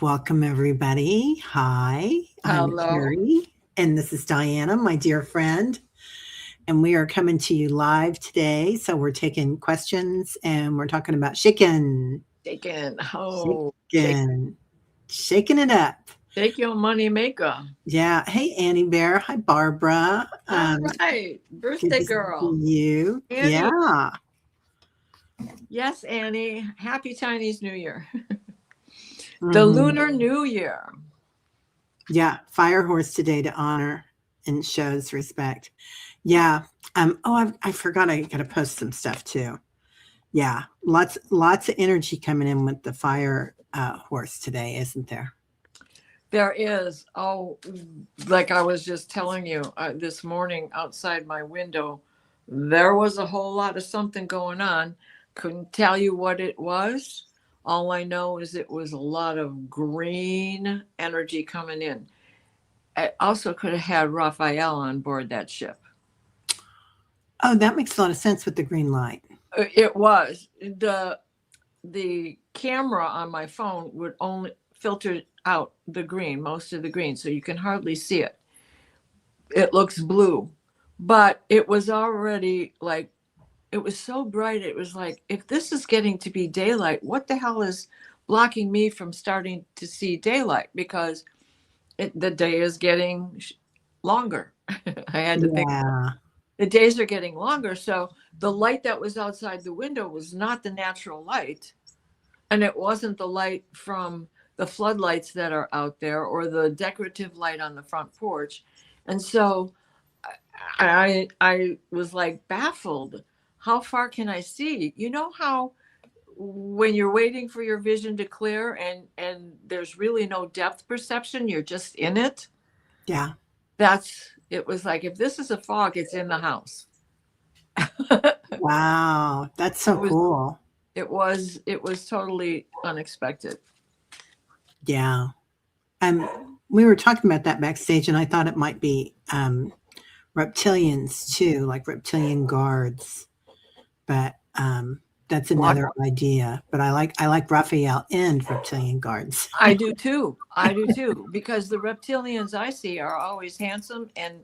Welcome, everybody. Hi, I'm Hello. Teri, and this is Diana, my dear friend. And we are coming to you live today. So we're taking questions and we're talking about Shaking. Oh, shaking, shaking it up. shake your money maker. Yeah. Hey, Annie Bear. Hi, Barbara. All right. Good Birthday to see girl. you. Annie. Yeah. Yes, Annie. Happy Chinese New Year. The Mhm. Lunar New Year. Yeah. Fire horse today to honor and shows respect. Yeah. I forgot I got to post some stuff too. Yeah, lots of energy coming in with the fire horse today, isn't there? There is, like I was just telling you this morning outside my window, there was a whole lot of something going on. Couldn't tell you what it was. All I know is it was a lot of green energy coming in. I also could have had Raphael on board that ship. Oh, that makes a lot of sense with the green light. It was the camera on my phone would only filter out the green, most of the green, so you can hardly see it. It looks blue, but it was already like it was so bright. It was like, if this is getting to be daylight, what the hell is blocking me from starting to see daylight? Because the day is getting longer. I had to think Yeah, the days are getting longer. So the light that was outside the window was not the natural light. And it wasn't the light from the floodlights that are out there or the decorative light on the front porch. And so I was like baffled. How far can I see? You know how when you're waiting for your vision to clear and there's really no depth perception, you're just in it? yeah. That's it was like, if this is a fog, it's in the house. it Wow, that's so was cool. it was totally unexpected. Yeah. We were talking about that backstage, and I thought it might be reptilians too, like reptilian guards. But that's What? another idea. But I like Raphael and reptilian guards. I do too. I do too. Because the reptilians I see are always handsome and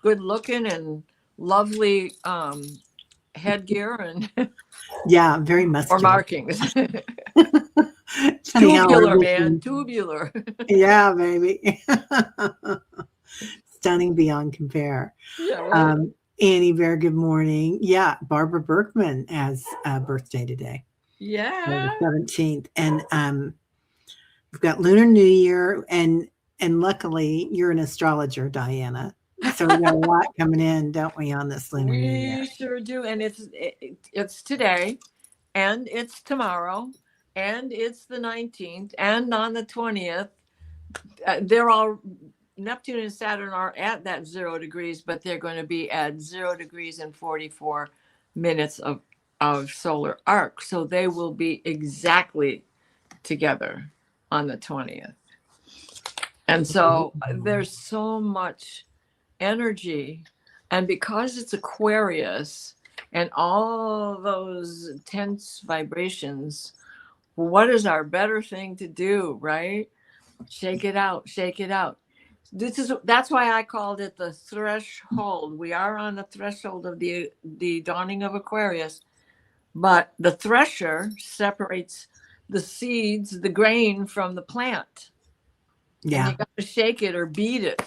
good looking and lovely headgear and Yeah, very or muscular. markings. Funny how our Tubular, man. vision. Tubular. Yeah, baby. Stunning beyond compare. Yeah, right. Um, Annie Bear, good morning. Yeah, Barbara Berkman has a birthday today, the Yeah. 17th. And we've got Lunar New Year, and luckily you're an astrologer, Diana. So we got a lot coming in, don't we, on this Lunar New Year? We sure do. And it's today and it's tomorrow and it's the 19th and on the 20th. They're all Neptune and Saturn are at that 0 degrees, but they're going to be at 0 degrees and 44 minutes of solar arc. So they will be exactly together on the 20th. And so there's so much energy. And because it's Aquarius and all those tense vibrations, what is our better thing to do, right? Shake it out, shake it out. That's why I called it the threshold. We are on the threshold of the dawning of Aquarius, but the thresher separates the seeds, the grain from the plant, and Yeah, you got to shake it or beat it.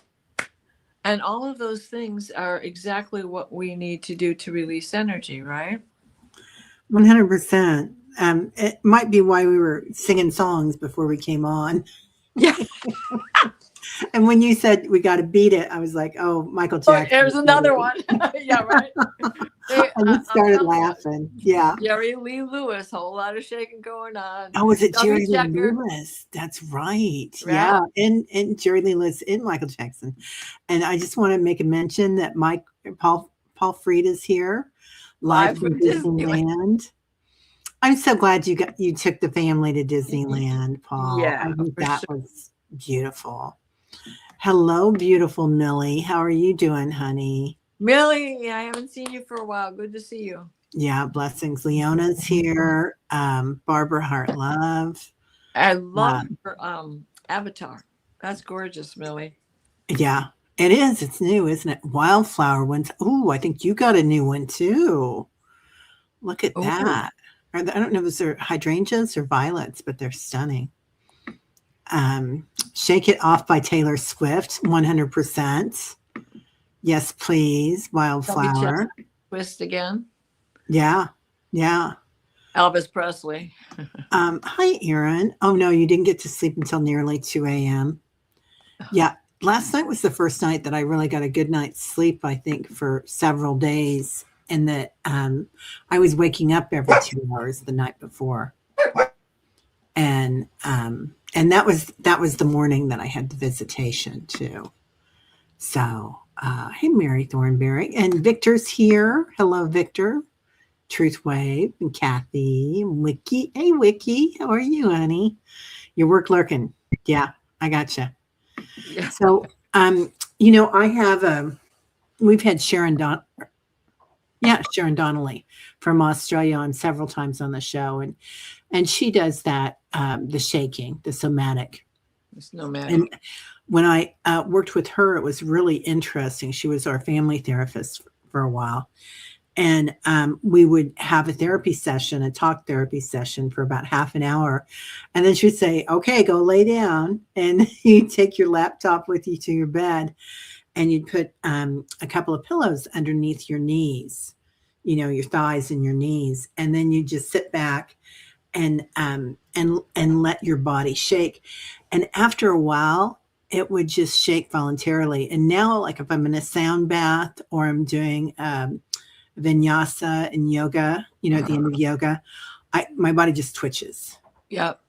And all of those things are exactly what we need to do to release energy, right? 100%. It might be why we were singing songs before we came on. Yeah. And when you said we got to beat it, I was like, oh, Michael Oh, Jackson. there's another one. Yeah, right. They, I just I'm started telling you, laughing. Yeah. Jerry Lee Lewis, whole lot of shaking going on. Oh, was it W Jerry Lee Checker, Lewis? That's right. right? Yeah. And Jerry Lee Lewis and Michael Jackson. And I just want to make a mention that Paul Fried is here, live Live from from Disneyland. Disneyland. I'm so glad you took the family to Disneyland, Paul. I Yeah, think for that sure. was beautiful. Hello, beautiful Millie. How are you doing, honey? Millie, I haven't seen you for a while. Good to see you. Yeah, blessings. Leona's here. Barbara Hartlove. I love Um, her avatar. That's gorgeous, Millie. yeah, it is. It's new, isn't it? Wildflower ones. Oh, I think you got a new one too. Look at Oh, that. I don't know if those are hydrangeas or violets, but they're stunning. Shake It Off by Taylor Swift, 100%. Yes, please. Chubby Checker Wildflower. twist again. Yeah, yeah. Elvis Presley. Hi, Erin. Oh, no, you didn't get to sleep until nearly 2 a.m. Yeah, last night was the first night that I really got a good night's sleep, I think, for several days. And that I was waking up every 2 hours the night before. And that was the morning that I had the visitation too. So hey, Mary Thornberry. And Victor's here. Hello, Victor. Truth Wave and Kathy and Wiki. Hey, Wiki. How are you, honey? Your work lurking. Yeah, I gotcha. Yeah. So, I have we've had Sharon Donnelly from Australia on several times on the show, and she does that the shaking, the somatic. It's no matter. And when I worked with her, it was really interesting. She was our family therapist for a while, and we would have a talk therapy session for about half an hour, and then she'd say, "Okay, go lay down," and you take your laptop with you to your bed, and you'd put a couple of pillows underneath your knees, your thighs and your knees, and then you just sit back and let your body shake. And after a while, it would just shake voluntarily. And now, like if I'm in a sound bath or I'm doing vinyasa and yoga, at the end of yoga, my body just twitches. Yep.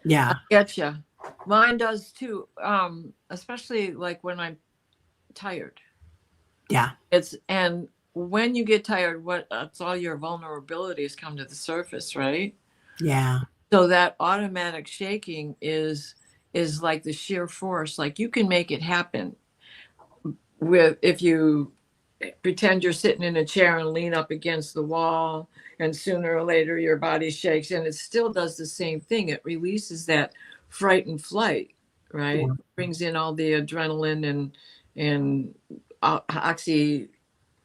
Yeah, I get you. Mine does too. Especially like when I'm tired. yeah, And when you get tired, it's all your vulnerabilities come to the surface, right? yeah, So that automatic shaking is like the sheer force. Like you can make it happen if you pretend you're sitting in a chair and lean up against the wall, and sooner or later your body shakes, and it still does the same thing. It releases that fright and flight, right? yeah. Brings in all the adrenaline and oxy.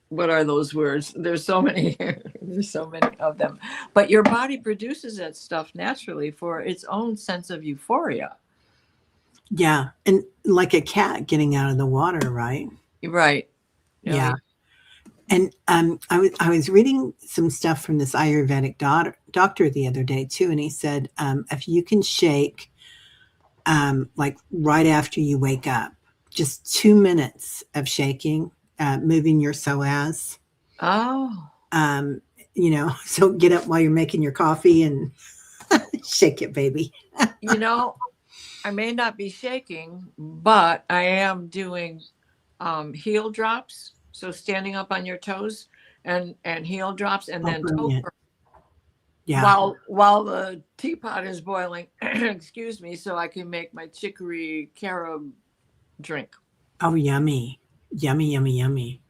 What are those words? There's so many. There's so many of them. But your body produces that stuff naturally for its own sense of euphoria. Yeah. And like a cat getting out of the water, right? Right. Yeah. And I was reading some stuff from this Ayurvedic doctor the other day too, and he said if you can shake like right after you wake up, just 2 minutes of shaking, moving your psoas, Oh. um, so get up while you're making your coffee and shake it, baby. I may not be shaking, but I am doing heel drops. So standing up on your toes and heel drops, and Oh, then brilliant. toe Yeah. while the teapot is boiling. Excuse me, so I can make my chicory carob drink. Oh, yummy. Yummy, yummy, yummy.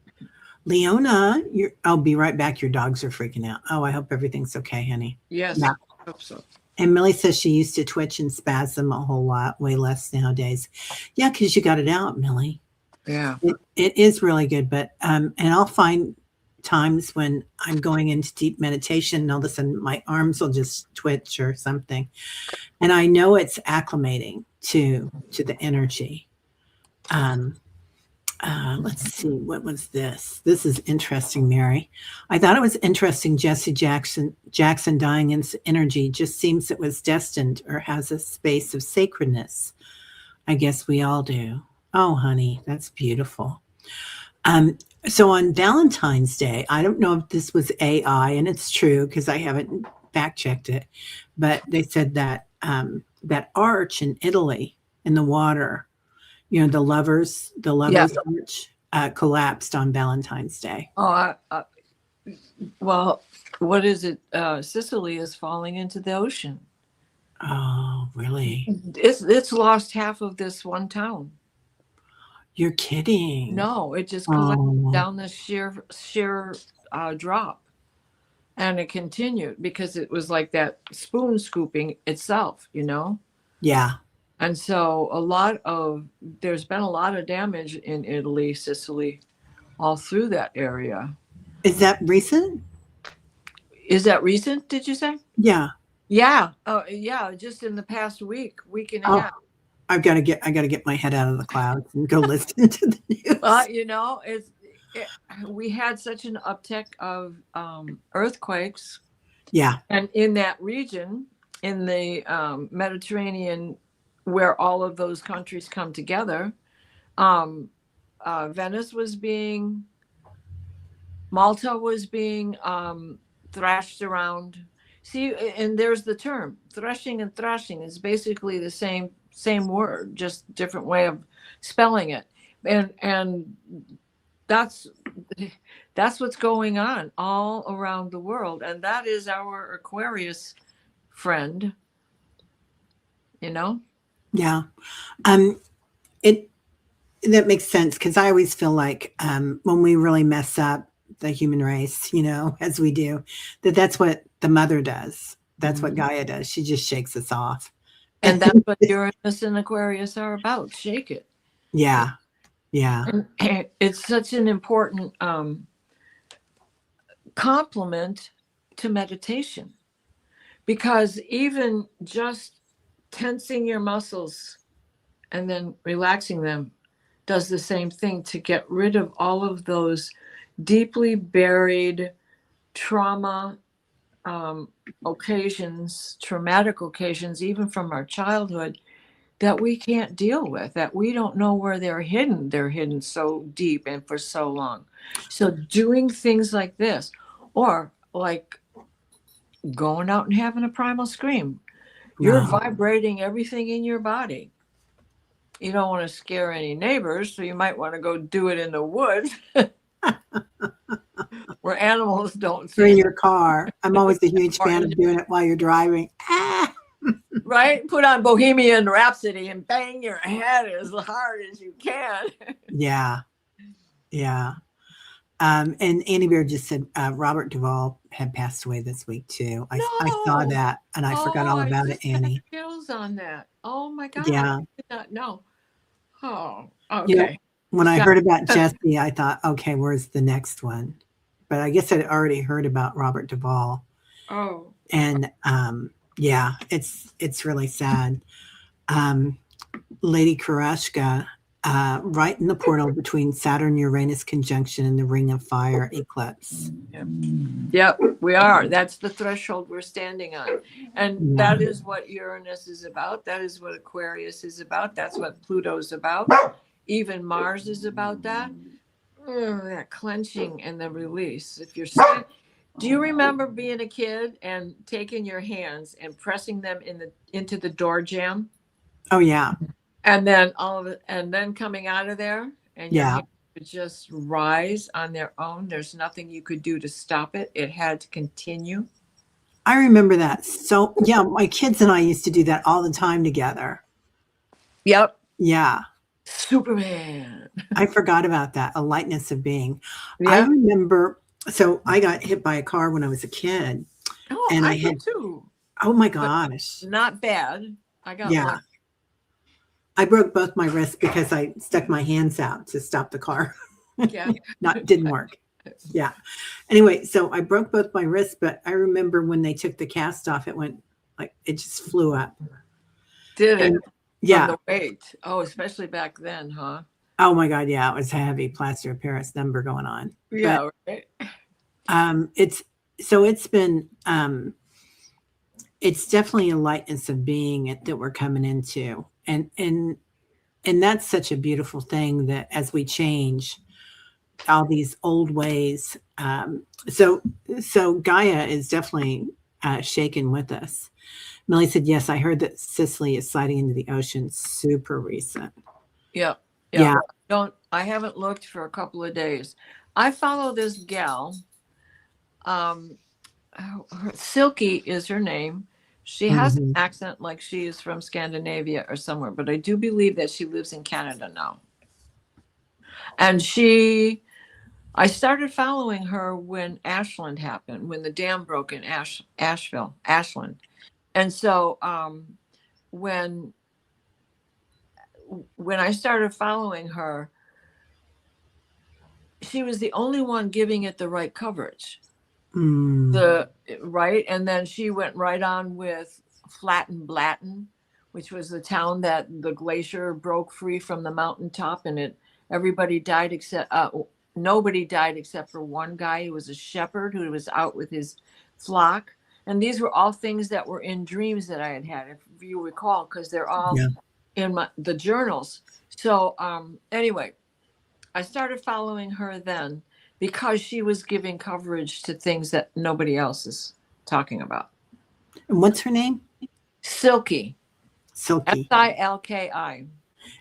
Leona, I'll be right back. Your dogs are freaking out. Oh, I hope everything's okay, honey. Yes, Yeah. I hope so. And Millie says she used to twitch and spasm a whole lot, way less nowadays. Yeah, because you got it out, Millie. Yeah. It is really good. But and I'll find times when I'm going into deep meditation and all of a sudden my arms will just twitch or something. And I know it's acclimating to the energy. Let's see, what was this? This is interesting, Mary. I thought it was interesting. Jesse Jackson dying in energy just seems it was destined or has a space of sacredness. I guess we all do. Oh, honey, that's beautiful. So on Valentine's Day, I don't know if this was AI, and it's true because I haven't fact checked it, but they said that that arch in Italy in the water, the lovers arch collapsed on Valentine's Day. Oh, well, what is it? Sicily is falling into the ocean. Oh, really? It's lost half of this one town. You're kidding. No, it just collapsed Oh, down the sheer drop, and it continued because it was like that spoon scooping itself. Yeah. And so there's been a lot of damage in Italy, Sicily, all through that area. Is that recent? Is that recent, did you say? Yeah. Yeah. Oh, yeah. Just in the past week and a Oh, half. I got to get my head out of the clouds and go listen to the news. We had such an uptick of earthquakes. Yeah. And in that region, in the Mediterranean, where all of those countries come together, Venice was being, Malta was being thrashed around. See, and there's the term threshing and thrashing is basically the same word, just different way of spelling it. And that's what's going on all around the world, and that is our Aquarius friend, you know. Yeah. It that makes sense, because I always feel like when we really mess up the human race, as we do, that's what the mother does. That's what Gaia does. She just shakes us off. And that's what Uranus and Aquarius are about. Shake it. Yeah. Yeah. And it's such an important complement to meditation, because even just tensing your muscles and then relaxing them does the same thing to get rid of all of those deeply buried trauma traumatic occasions, even from our childhood, that we can't deal with, that we don't know where they're hidden. They're hidden so deep and for so long. So doing things like this, or like going out and having a primal scream, you're vibrating everything in your body. You don't want to scare any neighbors, so you might want to go do it in the woods where animals don't see. Or in your car. I'm always a huge fan of doing it while you're driving. Right? Put on Bohemian Rhapsody and bang your head as hard as you can. Yeah. Yeah. And Annie Bear just said Robert Duvall had passed away this week too. I saw that and I forgot all about it, Annie. Chills on that. Oh my God. Yeah. I did not know. Oh, okay. When I heard about Jesse, I thought, okay, where's the next one? But I guess I'd already heard about Robert Duvall. Oh. And yeah, it's really sad. Lady Karashka, right in the portal between Saturn-Uranus conjunction and the Ring of Fire eclipse. Yep, we are. That's the threshold we're standing on. And that is what Uranus is about. That is what Aquarius is about. That's what Pluto's about. Even Mars is about that. That clenching and the release. If you're saying, do you remember being a kid and taking your hands and pressing them into the door jamb? Oh yeah. And then and then coming out of there, and your hands would just rise on their own. There's nothing you could do to stop it. It had to continue. I remember that. So yeah, my kids and I used to do that all the time together. Yep. Yeah. Superman. I forgot about that. A lightness of being. Yeah. I remember. So I got hit by a car when I was a kid. Oh, and I had too. Oh my gosh. But not bad. I got lucky. I broke both my wrists because I stuck my hands out to stop the car. Yeah. Didn't work. Yeah. Anyway, so I broke both my wrists, but I remember when they took the cast off, it went like, it just flew up. Did it? Yeah. From the weight. Oh, especially back then, huh? Oh my God. Yeah. It was heavy plaster of Paris number going on. Yeah. But, right. It's definitely a lightness of being that we're coming into. And that's such a beautiful thing, that as we change all these old ways. So Gaia is definitely shaken with us. Millie said, yes, I heard that Sicily is sliding into the ocean. Super recent. Yeah. I haven't looked for a couple of days. I follow this gal. Silky is her name. She has an accent like she is from Scandinavia or somewhere, but I do believe that she lives in Canada now. And I started following her when Ashland happened, when the dam broke in Ashland. And so when I started following her, she was the only one giving it the right coverage. Right. And then she went right on with Flatten Blatten, which was the town that the glacier broke free from the mountaintop, and everybody died except nobody died except for one guy who was a shepherd who was out with his flock. And these were all things that were in dreams that I had, if you recall, because they're all in the journals. So anyway, I started following her then because she was giving coverage to things that nobody else is talking about. And what's her name? Silky. Silky. Silki.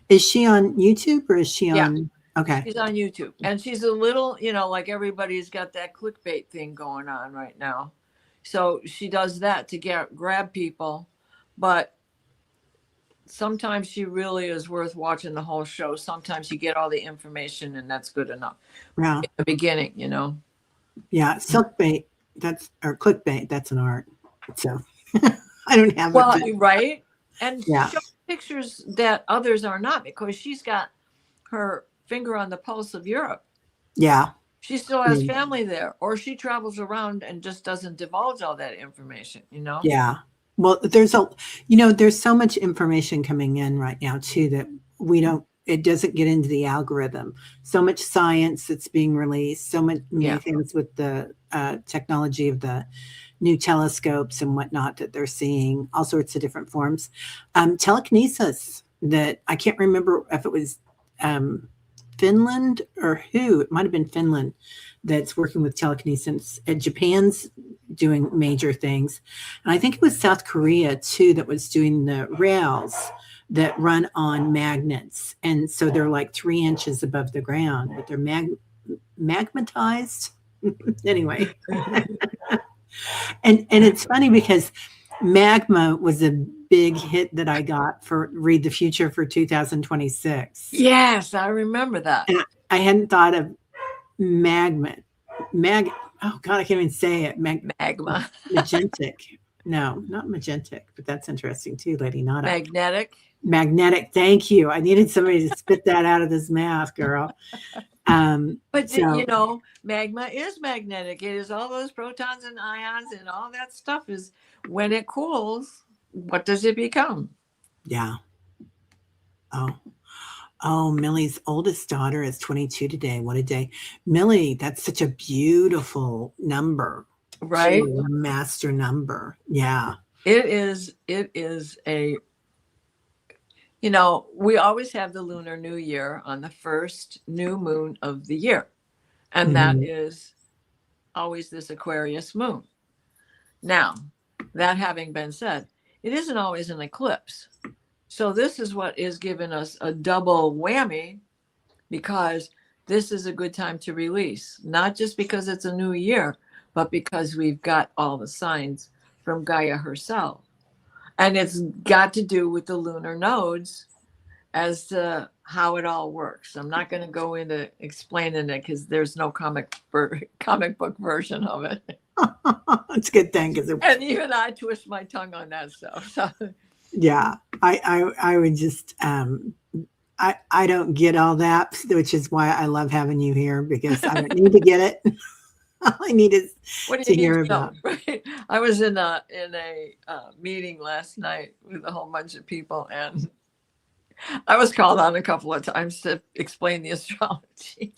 Is she on YouTube or is she on? Okay. She's on YouTube. And she's a little, like everybody's got that clickbait thing going on right now. So she does that to grab people. But sometimes she really is worth watching the whole show. Sometimes you get all the information and that's good enough. Yeah. In the beginning, Yeah. Silkbait, or clickbait, that's an art. So I don't have right. And she shows pictures that others are not, because she's got her finger on the pulse of Europe. Yeah. She still has family there, or she travels around and just doesn't divulge all that information, Yeah. Well, there's so much information coming in right now too, that it doesn't get into the algorithm. So much science that's being released, so many things with the technology of the new telescopes and whatnot that they're seeing, all sorts of different forms. Telekinesis, that I can't remember if it was Finland or who, it might have been Finland, that's working with telekinesis. Japan's doing major things. And I think it was South Korea too that was doing the rails that run on magnets. And so they're like 3 inches above the ground, but they're magmatized. Anyway. And it's funny because magma was a big hit that I got for Read the Future for 2026. Yes, I remember that. And I hadn't thought of magma. Oh God, I can't even say it. Magma. Magentic. No, not magentic, but that's interesting too, Lady Nada. Magnetic. Thank you. I needed somebody to spit that out of this mouth, girl. But magma is magnetic. It is all those protons and ions, and all that stuff is, when it cools, what does it become? Yeah. Oh, Millie's oldest daughter is 22 today. What a day. Millie, that's such a beautiful number. Right? A master number. Yeah. It is we always have the Lunar New Year on the first new moon of the year. And that is always this Aquarius moon. Now, that having been said, it isn't always an eclipse. So this is what is giving us a double whammy, because this is a good time to release, not just because it's a new year, but because we've got all the signs from Gaia herself. And it's got to do with the lunar nodes as to how it all works. I'm not going to go into explaining it because there's no comic book version of it. It's a good thing. And even I twist my tongue on that stuff. So. Yeah, I would just, I don't get all that, which is why I love having you here, because I don't need to get it. All I need is to hear about. Right? I was in a meeting last night with a whole bunch of people, and I was called on a couple of times to explain the astrology.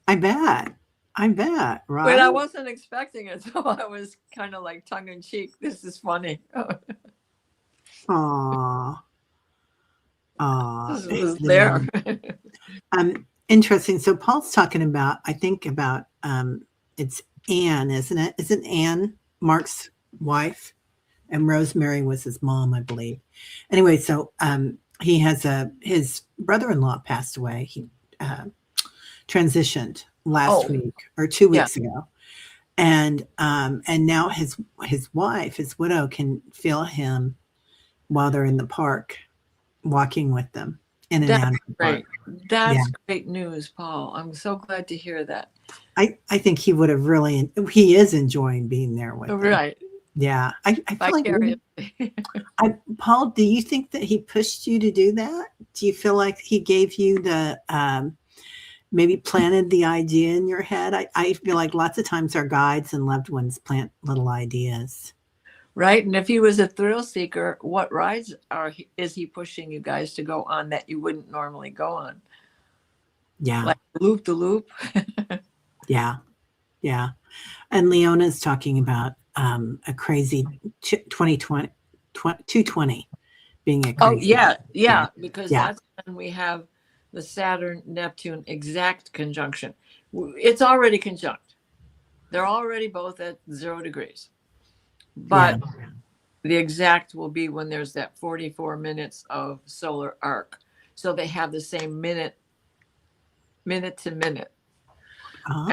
I bet, right? But I wasn't expecting it, so I was kind of like tongue in cheek. This is funny. Aww. This was there. Interesting. So Paul's talking about, I think about, it's Anne, isn't it? Isn't Anne Mark's wife? And Rosemary was his mom, I believe. Anyway, so he has his brother-in-law passed away. He transitioned last week or 2 weeks ago. And now his wife, his widow, can feel him while they're in the park, walking with them in and out of the park. That's great news, Paul. I'm so glad to hear that. I think he would have he is enjoying being there with them. Right. Yeah. I feel like Paul, do you think that he pushed you to do that? Do you feel like he gave you the maybe planted the idea in your head? I feel like lots of times our guides and loved ones plant little ideas. Right. And if he was a thrill seeker, what rides is he pushing you guys to go on that you wouldn't normally go on? Yeah. Like loop the loop. Yeah. Yeah. And Leona's talking about a crazy 2020, 220 being a crazy. Oh, yeah. Because Yeah. that's when we have the Saturn-Neptune exact conjunction. It's already conjunct. They're already both at 0 degrees. But the exact will be when there's that 44 minutes of solar arc. So they have the same minute to minute. Oh.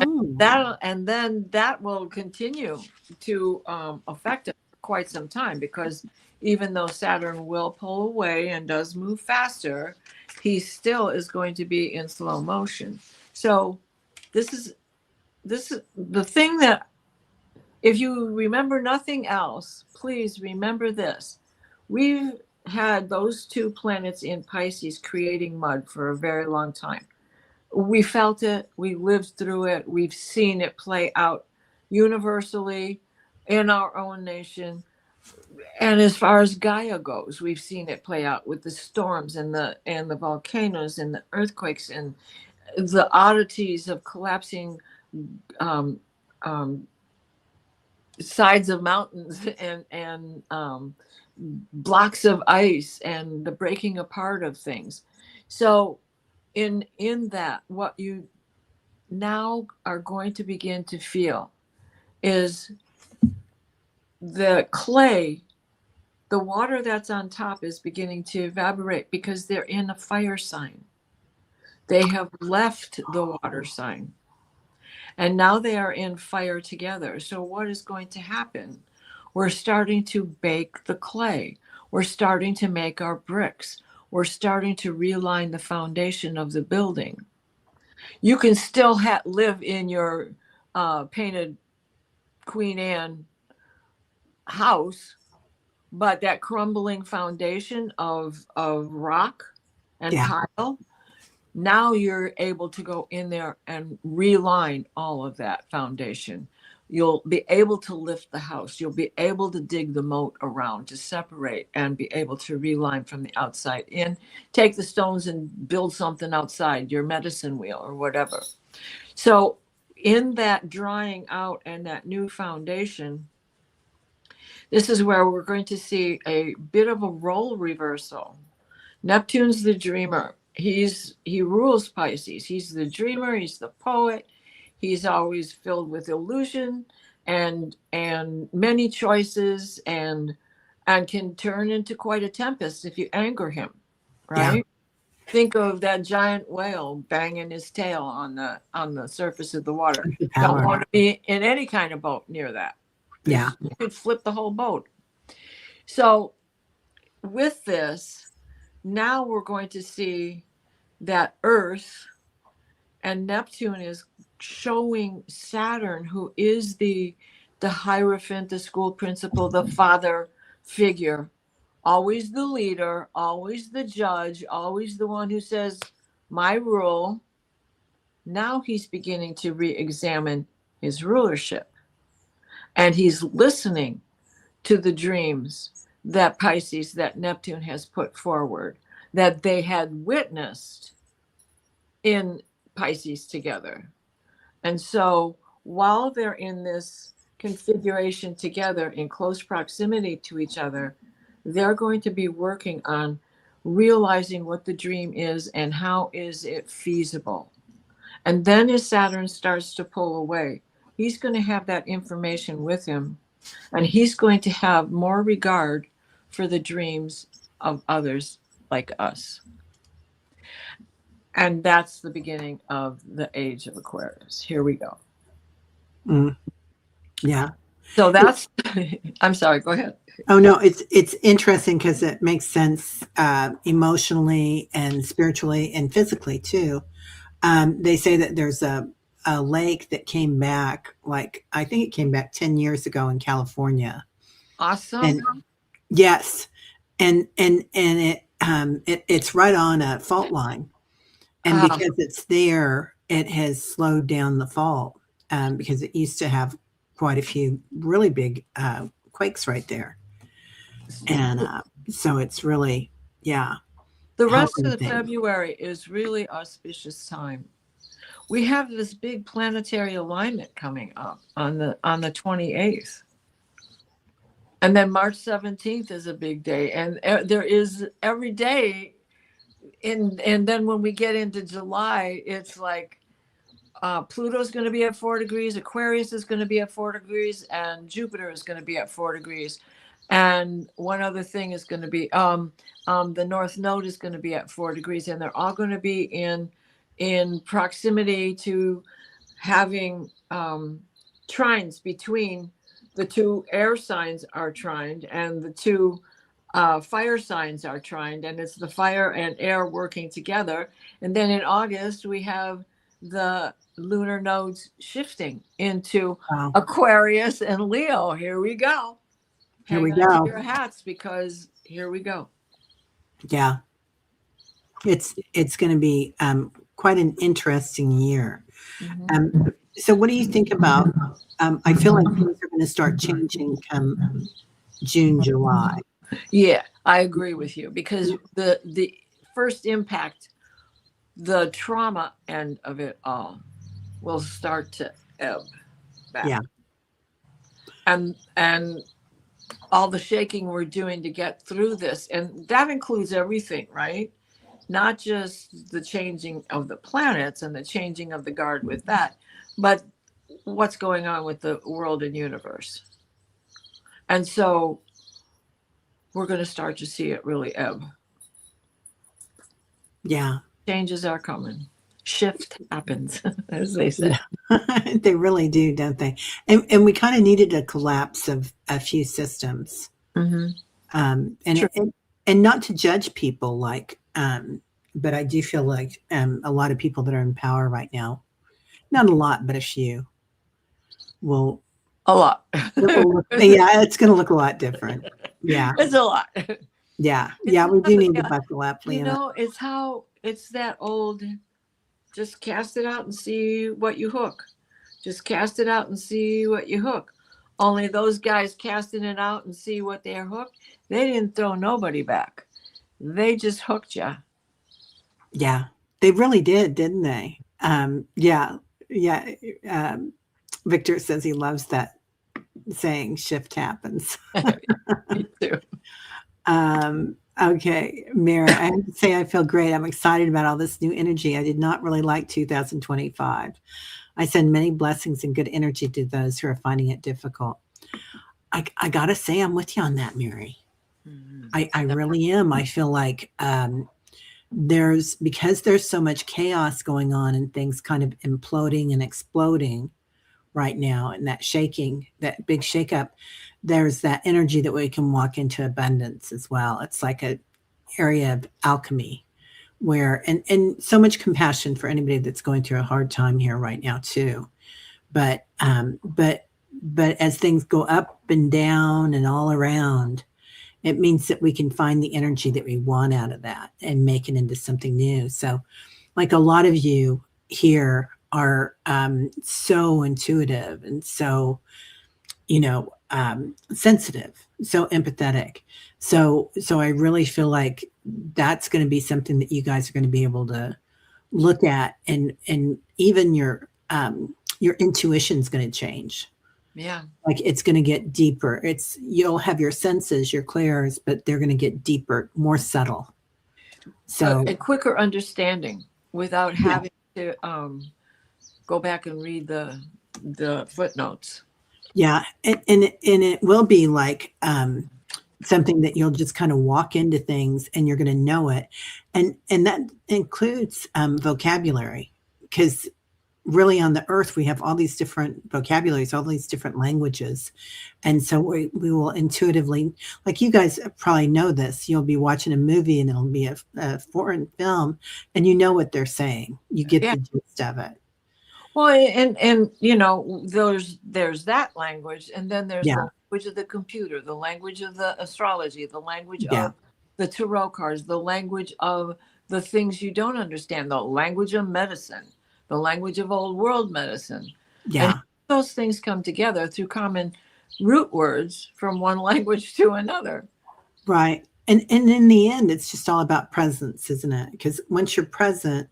And then that will continue to affect it for quite some time, because even though Saturn will pull away and does move faster, he still is going to be in slow motion. So this is the thing that, if you remember nothing else, please remember this. We've had those two planets in Pisces creating mud for a very long time. We felt it, we lived through it, we've seen it play out universally in our own nation. And as far as Gaia goes, we've seen it play out with the storms and the volcanoes and the earthquakes and the oddities of collapsing sides of mountains and blocks of ice and the breaking apart of things. So in that, what you now are going to begin to feel is the clay, the water that's on top is beginning to evaporate because they're in a fire sign. They have left the water sign. And now they are in fire together. So what is going to happen? We're starting to bake the clay. We're starting to make our bricks. We're starting to realign the foundation of the building. You can still live in your painted Queen Anne house, but that crumbling foundation of rock and tile, now you're able to go in there and realign all of that foundation. You'll be able to lift the house. You'll be able to dig the moat around to separate and be able to realign from the outside in. Take the stones and build something outside, your medicine wheel or whatever. So in that drying out and that new foundation, this is where we're going to see a bit of a role reversal. Neptune's the dreamer. He rules Pisces. He's the dreamer. He's the poet. He's always filled with illusion and many choices and can turn into quite a tempest if you anger him, right? Yeah. Think of that giant whale banging his tail on the surface of the water. Don't want to be in any kind of boat near that. Yeah. You could flip the whole boat. So with this, now we're going to see that Earth and Neptune is showing Saturn, who is the Hierophant, the school principal, the father figure, always the leader, always the judge, always the one who says, my rule. Now he's beginning to re-examine his rulership. And he's listening to the dreams that Pisces, that Neptune has put forward, that they had witnessed in Pisces together. And so while they're in this configuration together in close proximity to each other, they're going to be working on realizing what the dream is and how is it feasible. And then as Saturn starts to pull away, he's going to have that information with him, and he's going to have more regard for the dreams of others like us. And that's the beginning of the age of Aquarius. Here we go. Yeah. So that's, I'm sorry, go ahead. Oh, no, it's interesting because it makes sense emotionally and spiritually and physically too. They say that there's a lake that came back, like, I think it came back 10 years ago in California. Awesome. And Yes. It's right on a fault line. And Ah, because it's there, it has slowed down the fault, because it used to have quite a few really big quakes right there. And so it's really, yeah, the rest of helping the things. February is really auspicious time. We have this big planetary alignment coming up on the 28th. And then March 17th is a big day. And there is every day and then when we get into July, it's like Pluto's going to be at 4 degrees, Aquarius is going to be at 4 degrees, and Jupiter is going to be at 4 degrees. And one other thing is going to be the North Node is going to be at 4 degrees, and they're all going to be in proximity to having trines between the two air signs are trined and the two fire signs are trined, and it's the fire and air working together. And then in August, we have the lunar nodes shifting into Wow. Aquarius and Leo. Here we go. Here we Hang on to go. your hats because here we go. Yeah. It's going to be quite an interesting year. So what do you think about, I feel like things are going to start changing come June, July. Yeah, I agree with you because the first impact, the trauma end of it all, will start to ebb back. Yeah. And all the shaking we're doing to get through this, and that includes everything, right? Not just the changing of the planets and the changing of the guard with that, but what's going on with the world and universe. And so we're going to start to see it really ebb. Yeah. Changes are coming. Shift happens, as they say. They really do, don't they? And we kind of needed a collapse of a few systems. Mm-hmm. And not to judge people, like, but I do feel like a lot of people that are in power right now, not a lot, but a few, will. A lot. Yeah, it's going to look a lot different. Yeah. It's a lot. Yeah. Yeah, we do need to buckle up, Lena. You know, it's that old, just cast it out and see what you hook. Just cast it out and see what you hook. Only those guys casting it out and see what they're hooked, they didn't throw nobody back. They just hooked you. Yeah, they really did, didn't they? Yeah. Victor says he loves that saying, shift happens. Me too. Okay, Mary, I have to say I feel great. I'm excited about all this new energy. I did not really like 2025. I send many blessings and good energy to those who are finding it difficult. I gotta say I'm with you on that, Mary. Mm-hmm. I really am. I feel like because there's so much chaos going on and things kind of imploding and exploding right now, and that shaking, that big shakeup, there's that energy that we can walk into abundance as well. It's like an area of alchemy where, and so much compassion for anybody that's going through a hard time here right now too. But as things go up and down and all around, it means that we can find the energy that we want out of that and make it into something new. So like a lot of you here are so intuitive and so, sensitive, so empathetic. So I really feel like that's going to be something that you guys are going to be able to look at, and even your intuition is going to change. Yeah. Like it's going to get deeper. You'll have your senses, your clairs, but they're going to get deeper, more subtle. So a quicker understanding without having to go back and read the footnotes. Yeah, and it will be like something that you'll just kind of walk into things and you're going to know it, and that includes vocabulary, because really on the earth we have all these different vocabularies, all these different languages, and so we will intuitively, like you guys probably know this, you'll be watching a movie and it'll be a foreign film and you know what they're saying, you get the gist of it. Well, and there's that language, and then there's the language of the computer, the language of the astrology, the language Yeah. of the tarot cards, the language of the things you don't understand, the language of medicine, the language of old world medicine. And Yeah. those things come together through common root words from one language to another. Right. And in the end, it's just all about presence, isn't it? Because once you're present,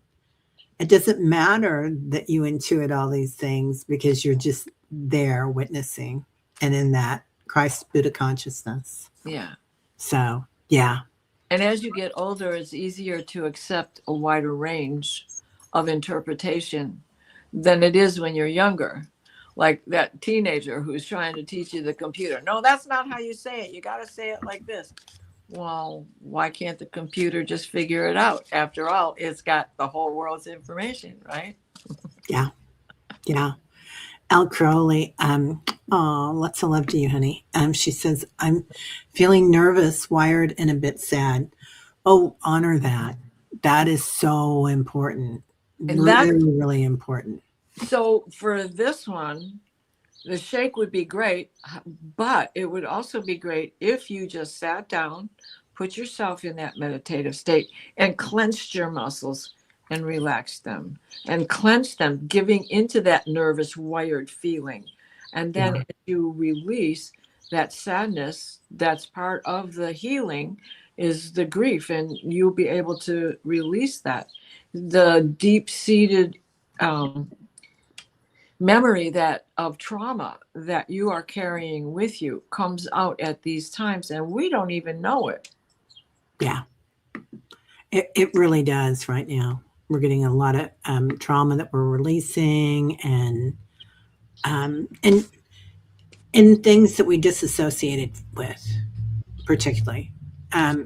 it doesn't matter that you intuit all these things because you're just there witnessing and in that Christ Buddha consciousness. Yeah. So, yeah. And as you get older, it's easier to accept a wider range of interpretation than it is when you're younger. Like that teenager who's trying to teach you the computer. No, that's not how you say it. You got to say it like this. Well, why can't the computer just figure it out? After all, it's got the whole world's information, right? Yeah. Yeah. Al Crowley, lots of love to you, honey. She says, I'm feeling nervous, wired, and a bit sad. Oh, honor that. That is so important. And that, Really, really important. so for this one, the shake would be great, but it would also be great if you just sat down, put yourself in that meditative state and clenched your muscles and relaxed them and clenched them, giving into that nervous, wired feeling. And then as you release that sadness, that's part of the healing is the grief, and you'll be able to release that. The deep-seated memory that of trauma that you are carrying with you comes out at these times, and we don't even know it. Yeah. It really does right now. We're getting a lot of trauma that we're releasing and things that we disassociated with, particularly.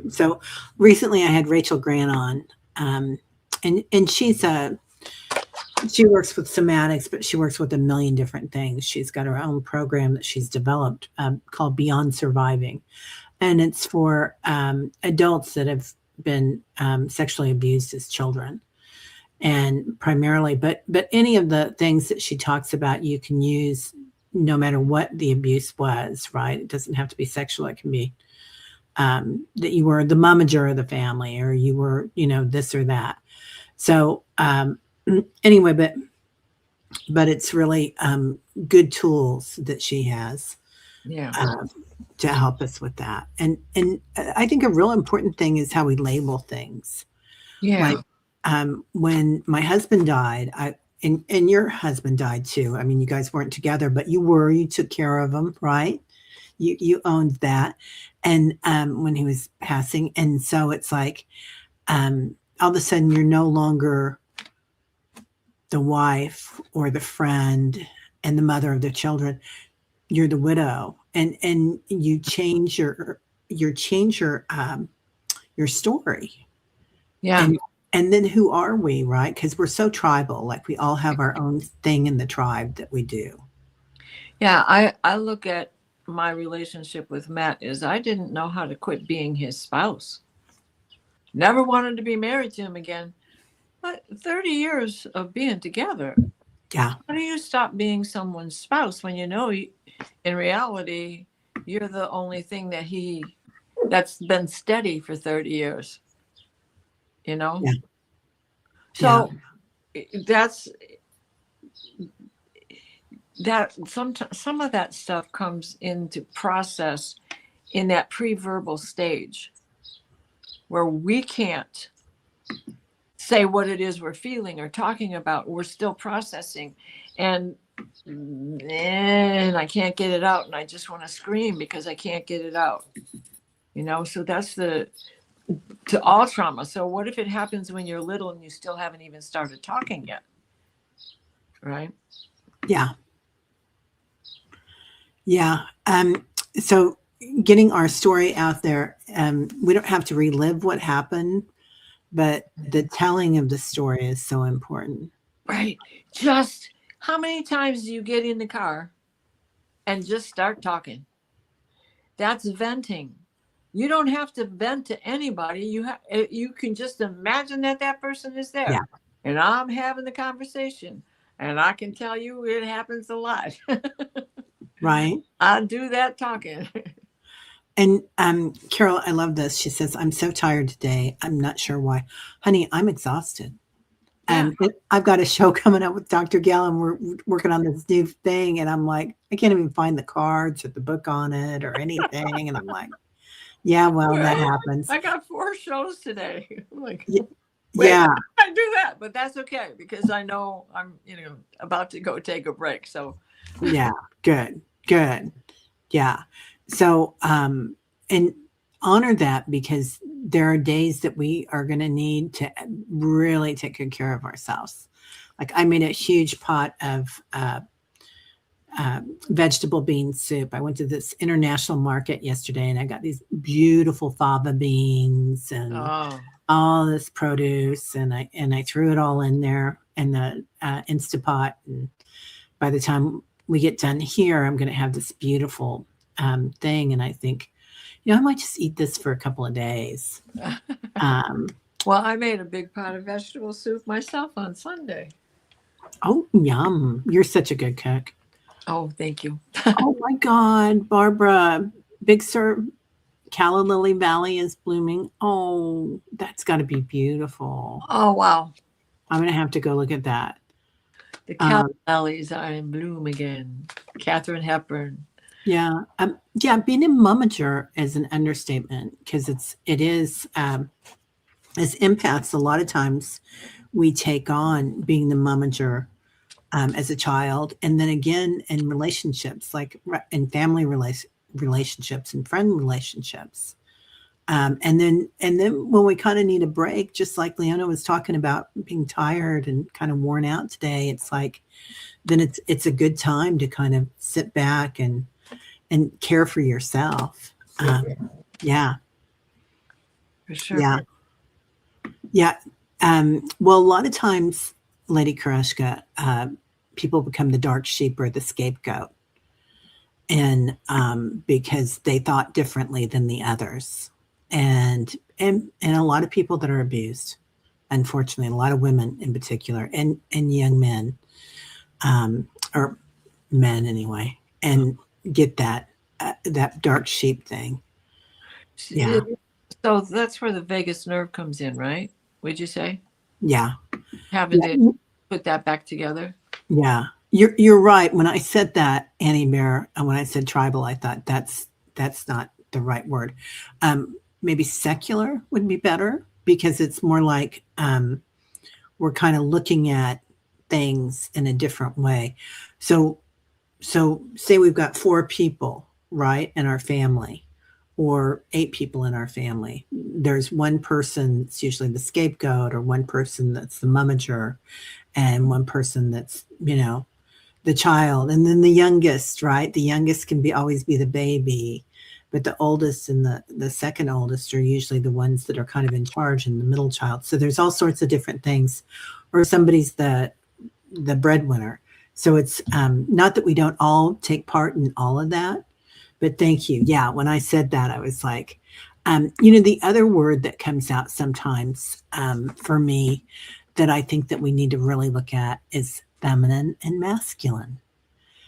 So recently I had Rachel Grant on, and she works with somatics, but she works with a million different things. She's got her own program that she's developed called Beyond Surviving. And it's for adults that have been sexually abused as children. And primarily, but any of the things that she talks about, you can use no matter what the abuse was, right? It doesn't have to be sexual. It can be that you were the momager of the family or you were, this or that. So anyway, but it's really good tools that she has to help us with that. And I think a real important thing is how we label things. Yeah. Like when my husband died, and your husband died too. I mean, you guys weren't together, but you took care of him, right? You owned that. And when he was passing, and so it's like all of a sudden you're no longer the wife or the friend and the mother of the children. You're the widow, and you change your story. Yeah. And then who are we, right? Because we're so tribal. Like we all have our own thing in the tribe that we do. Yeah, I look at my relationship with Matt is I didn't know how to quit being his spouse. Never wanted to be married to him again. But 30 years of being together. Yeah. How do you stop being someone's spouse when you know in reality you're the only thing that's been steady for 30 years? Yeah. So that's that some of that stuff comes into process in that pre-verbal stage where we can't say what it is we're feeling or talking about. We're still processing, and I can't get it out, and I just want to scream because I can't get it out. So that's to all trauma. So what if it happens when you're little and you still haven't even started talking yet? Right? Yeah. Yeah. So getting our story out there, we don't have to relive what happened, but the telling of the story is so important. Right. Just how many times do you get in the car and just start talking? That's venting. You don't have to vent to anybody. You can just imagine that person is there. Yeah. And I'm having the conversation. And I can tell you it happens a lot. right? I'll do that talking. And Carol, I love this. She says, I'm so tired today. I'm not sure why. Honey, I'm exhausted. Yeah. I've got a show coming up with Dr. Gal, and we're working on this new thing. And I'm like, I can't even find the cards or the book on it or anything. And I'm like, yeah, well, that happens. I got 4 shows today. I'm like, Y- wait, Yeah, I can't do that, but that's okay because I know I'm, about to go take a break. So yeah, good, good. Yeah. So, and honor that, because there are days that we are going to need to really take good care of ourselves. Like I made a huge pot of vegetable bean soup. I went to this international market yesterday and I got these beautiful fava beans and oh, all this produce, and I threw it all in there in the Instapot. And by the time we get done here, I'm going to have this beautiful thing. And I think, I might just eat this for a couple of days. well, I made a big pot of vegetable soup myself on Sunday. Oh, yum. You're such a good cook. Oh, thank you. Oh my God, Barbara, Big Sur, Calla Lily Valley is blooming. Oh, that's got to be beautiful. Oh, wow. I'm going to have to go look at that. The Cal Valleys are in bloom again. Katharine Hepburn. Yeah. Yeah. Being a momager is an understatement, because it is, as empaths, a lot of times we take on being the momager as a child. And then again, in relationships, like in family relationships and friend relationships. And then when we kind of need a break, just like Leona was talking about being tired and kind of worn out today, it's like, then it's a good time to kind of sit back and care for yourself. Yeah. For sure. Yeah. Yeah. Well, a lot of times, Lady Karashka, people become the dark sheep or the scapegoat, and because they thought differently than the others, and a lot of people that are abused, unfortunately, a lot of women in particular, and young men, or men anyway, and get that dark sheep thing. Yeah. So that's where the vagus nerve comes in, right? Would you say? Yeah. Having to put that back together? Yeah. You're right. When I said that, Annie Bear, and when I said tribal, I thought that's not the right word. Maybe secular would be better, because it's more like we're kind of looking at things in a different way. So say we've got 4 people, right, in our family, or 8 people in our family. There's one person that's usually the scapegoat, or one person that's the momager, and one person that's, the child, and then the youngest, right? The youngest can always be the baby, but the oldest and the second oldest are usually the ones that are kind of in charge, and the middle child. So there's all sorts of different things, or somebody's the breadwinner. So it's not that we don't all take part in all of that, but thank you. Yeah, when I said that, I was like, the other word that comes out sometimes for me that I think that we need to really look at is feminine and masculine,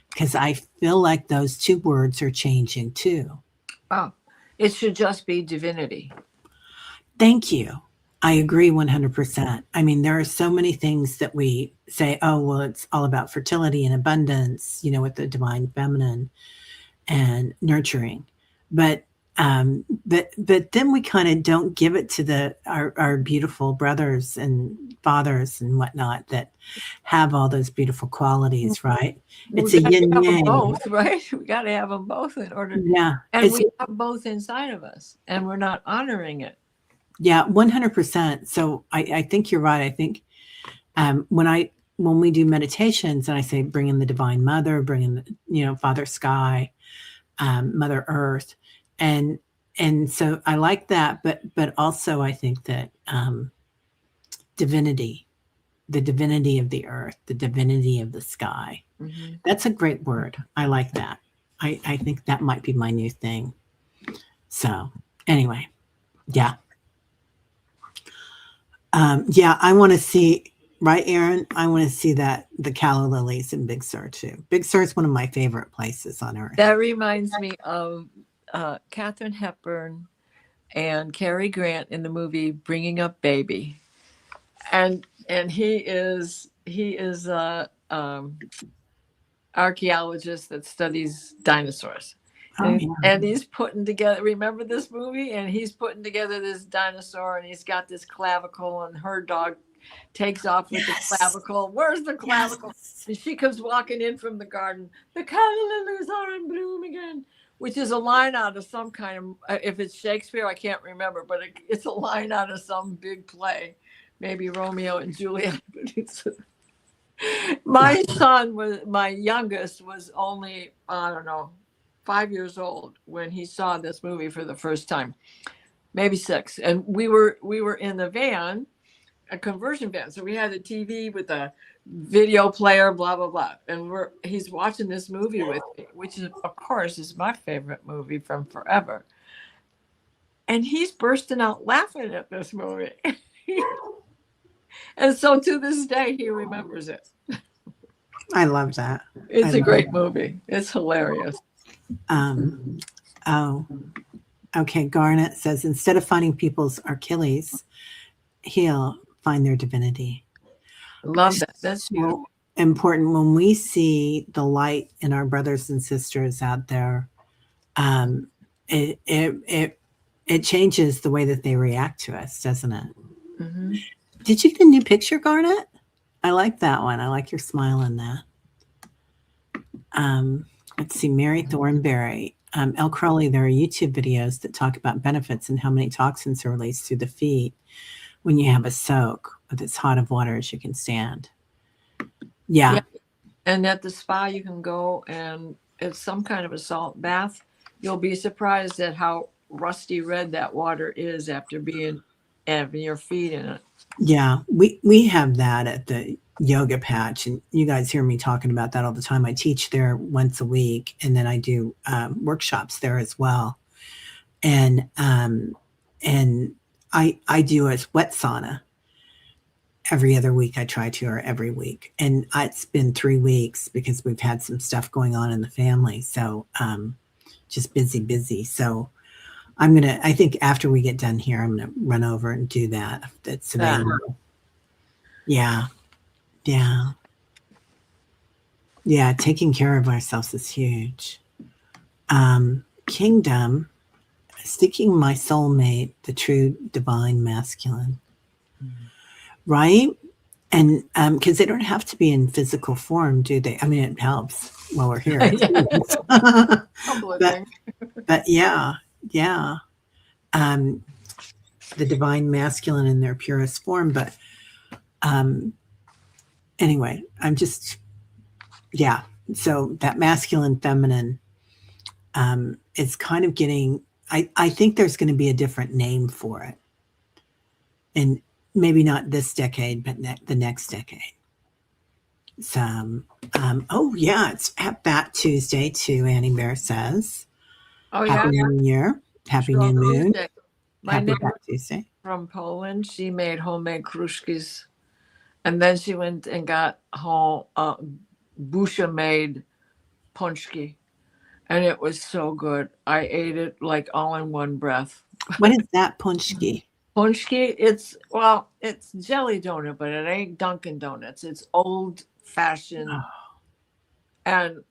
because I feel like those 2 words are changing too. Oh, it should just be divinity. Thank you. I agree 100%. I mean, there are so many things that we say, oh, well, it's all about fertility and abundance, with the divine feminine and nurturing. But then we kind of don't give it to our beautiful brothers and fathers and whatnot that have all those beautiful qualities, right? It's a yin yang. Both, right? We got to have them both in order. Yeah, and we have both inside of us, and we're not honoring it. Yeah, 100%. So I think you're right. I think when we do meditations, and I say bring in the Divine Mother, bring in Father Sky, Mother Earth, and so I like that, but also I think that divinity, the divinity of the earth, the divinity of the sky. Mm-hmm. That's a great word. I like that. I think that might be my new thing. So anyway, yeah. I want to see Right, Aaron? I want to see that, the calla lilies in Big Sur too. Big Sur is one of my favorite places on earth. That reminds me of Katharine Hepburn and Cary Grant in the movie Bringing Up Baby, and he is a archaeologist that studies dinosaurs. Oh, yeah. And he's putting together, remember this movie? And he's putting together this dinosaur and he's got this clavicle and her dog takes off with the clavicle. Where's the clavicle? Yes. And she comes walking in from the garden. The calla lilies are in bloom again, which is a line out of some kind of, if it's Shakespeare, I can't remember, but it's a line out of some big play, maybe Romeo and Juliet. My youngest was only, I don't know, 5 years old when he saw this movie for the first time, maybe 6. And we were in the van, a conversion van. So we had a TV with a video player, blah, blah, blah. And he's watching this movie with me, which is, of course, is my favorite movie from forever. And he's bursting out laughing at this movie. And so to this day, he remembers it. I love that. It's a great movie. It's hilarious. Oh, okay. Garnet says, instead of finding people's Achilles, he'll find their divinity. Love that. That's so important. When we see the light in our brothers and sisters out there, it changes the way that they react to us, doesn't it? Mm-hmm. Did you get a new picture, Garnet? I like that one. I like your smile in that. Let's see, Mary Thornberry. El Crowley, there are YouTube videos that talk about benefits and how many toxins are released through the feet when you have a soak with as hot of water as you can stand. Yeah. And at the spa, you can go and it's some kind of a salt bath. You'll be surprised at how rusty red that water is after having your feet in it. Yeah, we have that at the yoga patch, and you guys hear me talking about that all the time. I teach there once a week, and then I do workshops there as well. And I do a wet sauna every other week. I try to, or every week, and it's been 3 weeks because we've had some stuff going on in the family. So just busy. So I think after we get done here, I'm going to run over and do that. That's available. Yeah. Taking care of ourselves is huge. Kingdom, seeking my soulmate, the true divine masculine. Mm-hmm. Right? And because they don't have to be in physical form, do they? I mean, it helps while we're here. but yeah. The divine masculine in their purest form. But anyway, so that masculine feminine is kind of getting, I think there's going to be a different name for it. And maybe not this decade, but the next decade. It's Fat Tuesday too, Annie Bear says. Oh, Happy New Year. Happy New Moon. My Happy neighbor Tuesday. From Poland, she made homemade kruszkis. And then she went and got home Busha made punchki. And it was so good. I ate it like all in one breath. What is that, punchki? Punchki, it's jelly donut, but it ain't Dunkin' Donuts. It's old fashioned. Oh. And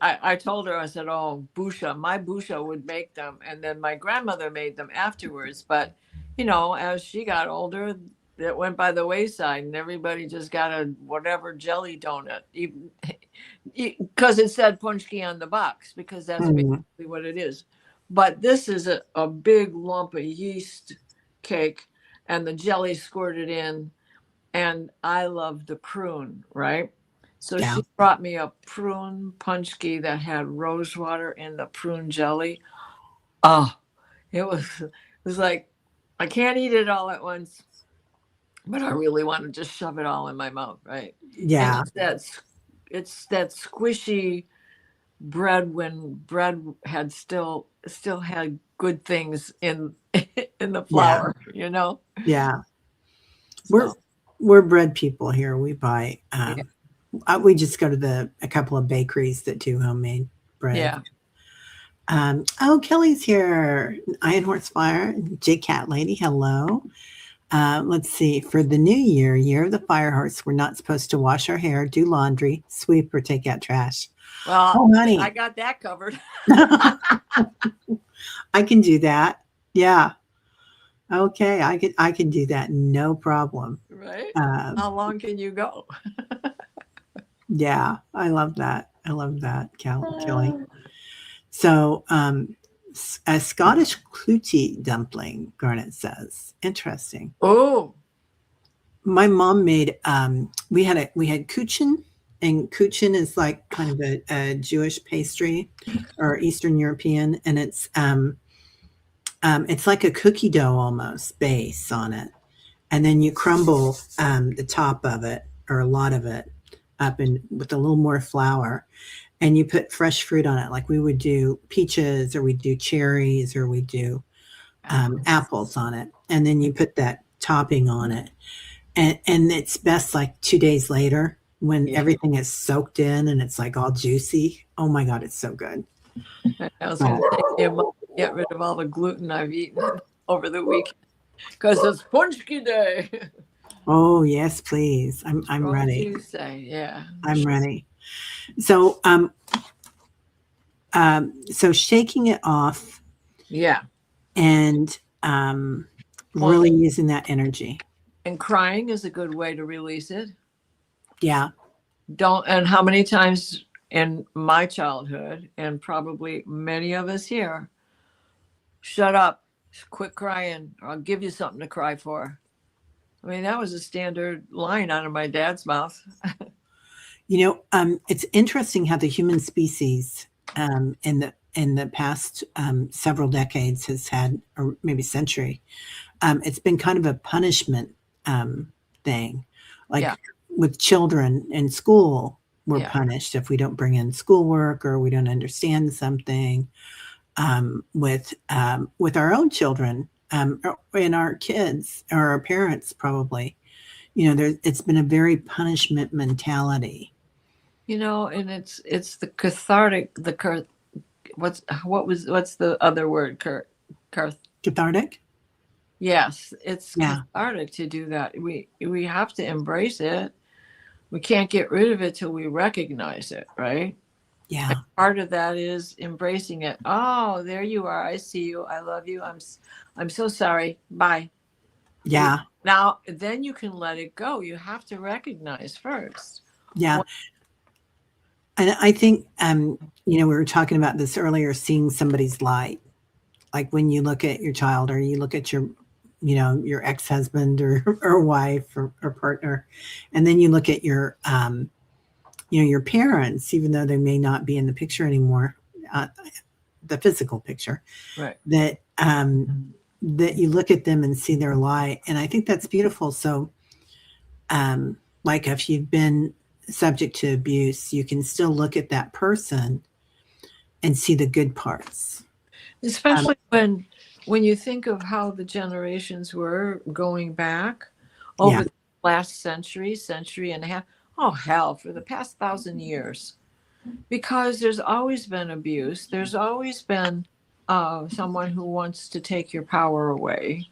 I told her, I said, oh, Busha, my Busha would make them. And then my grandmother made them afterwards. But, as she got older, it went by the wayside and everybody just got a whatever jelly donut, because it said punchki on the box, because that's basically what it is. But this is a big lump of yeast cake and the jelly squirted in. And I love the prune, right? So she brought me a prune punchki that had rose water in the prune jelly. Oh, it was like, I can't eat it all at once, but I really want to just shove it all in my mouth, right? Yeah. And it's that squishy bread when bread had still had good things in the flour, Yeah. So. we're bread people here. We buy, Yeah. we just go to a couple of bakeries that do homemade bread. Yeah. Oh, Kelly's here. Iron Horse Fire, J Cat Lady. Hello. Let's see. For the new year, year of the fire horse, we're not supposed to wash our hair, do laundry, sweep, or take out trash. Well, Oh, honey, I got that covered. I can do that. Yeah. Okay, I can do that. No problem. Right? Um, How long can you go? yeah, I love that. I love that, Kelly. So, a Scottish clootie dumpling, Garnet says. Interesting. Oh, My mom made we had kuchen, and kuchen is like kind of a Jewish pastry or Eastern European, and it's like a cookie dough almost base on it, and then you crumble the top of it or a lot of it up and with a little more flour, and you put fresh fruit on it, like we would do peaches or we do cherries or we do apples on it, and then you put that topping on it. And it's best like 2 days later when yeah. everything is soaked in and it's like all juicy. Oh my God, it's so good. I was going to take a month to get rid of all the gluten I've eaten over the weekend because it's Punchki Day. Oh yes, please. I'm What ready. you say? Yeah. I'm ready. So so shaking it off Yeah. and really using that energy. And crying is a good way to release it. Yeah. And how many times in my childhood, and probably many of us here, shut up, quit crying, or I'll give you something to cry for. I mean, that was a standard line out of my dad's mouth. You know, it's interesting how the human species in the past several decades has had, or maybe century, it's been kind of a punishment thing. Like Yeah. with children in school, we're Yeah. punished if we don't bring in schoolwork or we don't understand something. With our own children and our kids or our parents, probably, you know, it's been a very punishment mentality. You know, and it's the cathartic, what's the other word? Cathartic. Yes, it's Yeah. cathartic to do that. We have to embrace it. We can't get rid of it till we recognize it, right? Yeah. And part of that is embracing it. Oh, there you are. I see you. I love you. I'm so sorry. Bye. Yeah. Now, then you can let it go. You have to recognize first. Yeah. And I think, you know, we were talking about this earlier, seeing somebody's light. Like when you look at your child or you look at your, you know, your ex-husband or wife or partner, and then you look at your, you know, your parents, even though they may not be in the picture anymore, the physical picture, Right. that that you look at them and see their light. And I think that's beautiful. So, like if you've been subject to abuse, you can still look at that person and see the good parts. Especially when you think of how the generations were going back over the last century and a half. Oh, hell, for the past 1,000 years. Because there's always been abuse. There's always been someone who wants to take your power away.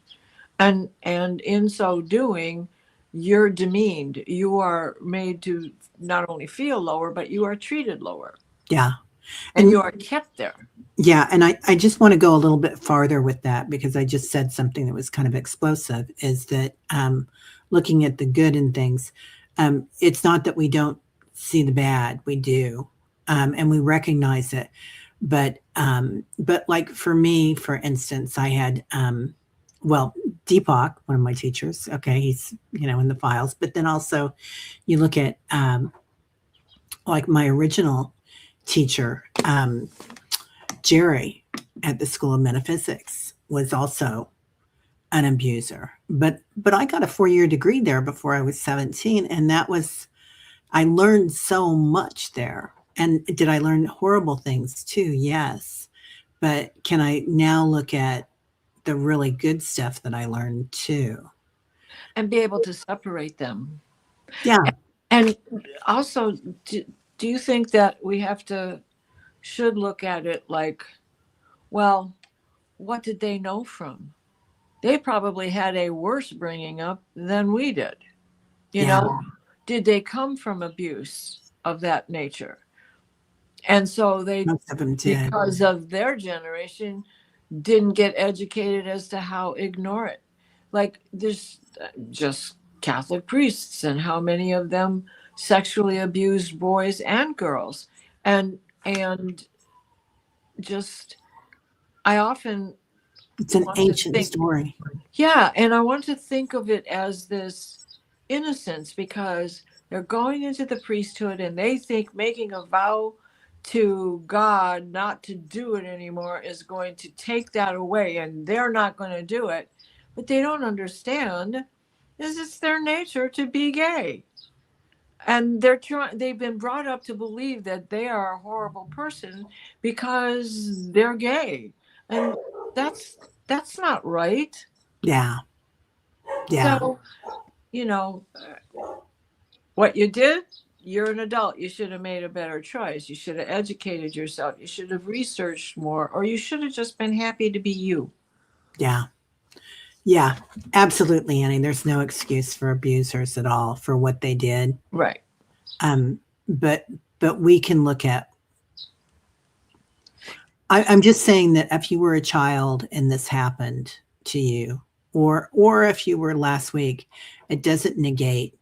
And in so doing, you're demeaned. You are made to not only feel lower, but you are treated lower. Yeah. And you are kept there. Yeah. And I just want to go a little bit farther with that because I just said something that was kind of explosive, is that looking at the good in things, it's not that we don't see the bad, we do. And we recognize it. But like for me, for instance, I had, well, Deepak, one of my teachers, okay, he's, you know, in the files, but then also you look at like my original teacher, Jerry at the School of Metaphysics, was also an abuser. But I got a 4-year degree there before I was 17. And that was, I learned so much there. And did I learn horrible things too? Yes. But can I now look at the really good stuff that I learned too? and be able to separate them. Yeah. And also, do you think that we should look at it like, well, what did they know from? They probably had a worse bringing up than we did. You Yeah. know, did they come from abuse of that nature? And so they, Most of them did. because of their generation, didn't get educated as to how ignore it. Like there's just Catholic priests, and how many of them sexually abused boys and girls, and just I often It's an want to ancient think, story. yeah, and I want to think of it as this innocence, because they're going into the priesthood and they think making a vow to God not to do it anymore is going to take that away, and they're not going to do it. But they don't understand is it's their nature to be gay. And they've been brought up to believe that they are a horrible person because they're gay. And that's not right. Yeah. Yeah. So, you know, what you did, you're an adult. You should have made a better choice. You should have educated yourself. You should have researched more, or you should have just been happy to be you. Yeah. Yeah. Absolutely, Annie. There's no excuse for abusers at all for what they did. Right. Um, but we can look at, I'm just saying that if you were a child and this happened to you, or if you were last week, it doesn't negate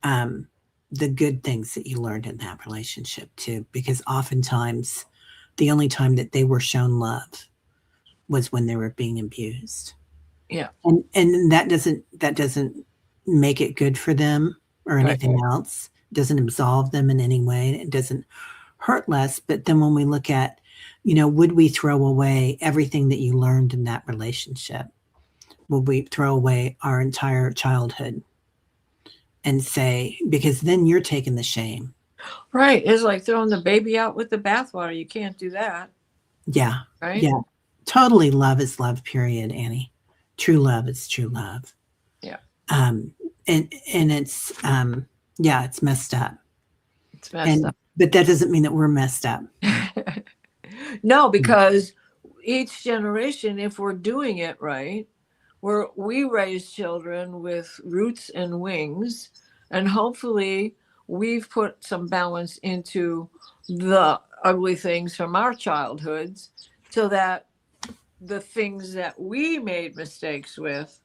the good things that you learned in that relationship too, because oftentimes the only time that they were shown love was when they were being abused. Yeah. And that doesn't make it good for them or anything Right. else. It doesn't absolve them in any way. It doesn't hurt less. But then when we look at, would we throw away everything that you learned in that relationship? Would we throw away our entire childhood and say, because then you're taking the shame. Right. It's like throwing the baby out with the bathwater. You can't do that. Yeah. Right. Yeah. Totally. Love is love, period, Annie. True love is true love. Yeah. And it's, yeah, it's messed up. It's messed up. But that doesn't mean that we're messed up. No, because each generation, if we're doing it right, we raise children with roots and wings, and hopefully we've put some balance into the ugly things from our childhoods, so that the things that we made mistakes with,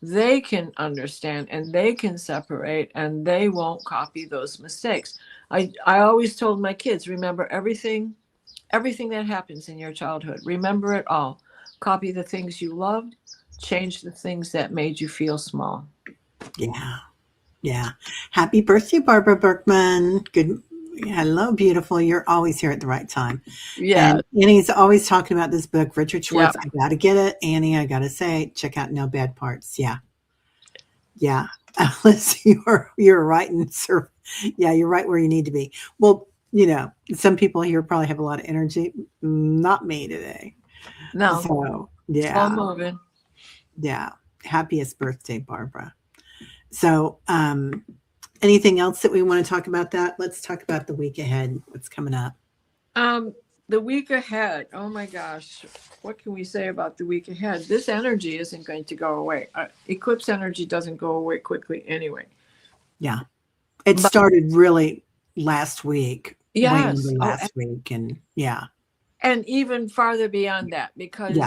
they can understand and they can separate, and they won't copy those mistakes. I always told my kids, remember everything that happens in your childhood. Remember it all. Copy the things you loved, change the things that made you feel small. Yeah. Yeah. Happy birthday, Barbara Berkman. Good. Hello, beautiful. You're always here at the right time. Yeah. And Annie's always talking about this book, Richard Schwartz. Yep. I got to get it. Annie, I got to say, check out No Bad Parts. Yeah. Yeah. Alice, you're right. Yeah, you're right where you need to be. Well, some people here probably have a lot of energy. Not me today. No. So, yeah. Slow moving. Yeah. Happiest birthday, Barbara. So, anything else that we want to talk about that? Let's talk about the week ahead. What's coming up? The week ahead. Oh my gosh. What can we say about the week ahead? This energy isn't going to go away. Eclipse energy doesn't go away quickly anyway. Yeah. It started really last week. Yes. Last week. And yeah. And even farther beyond that, because,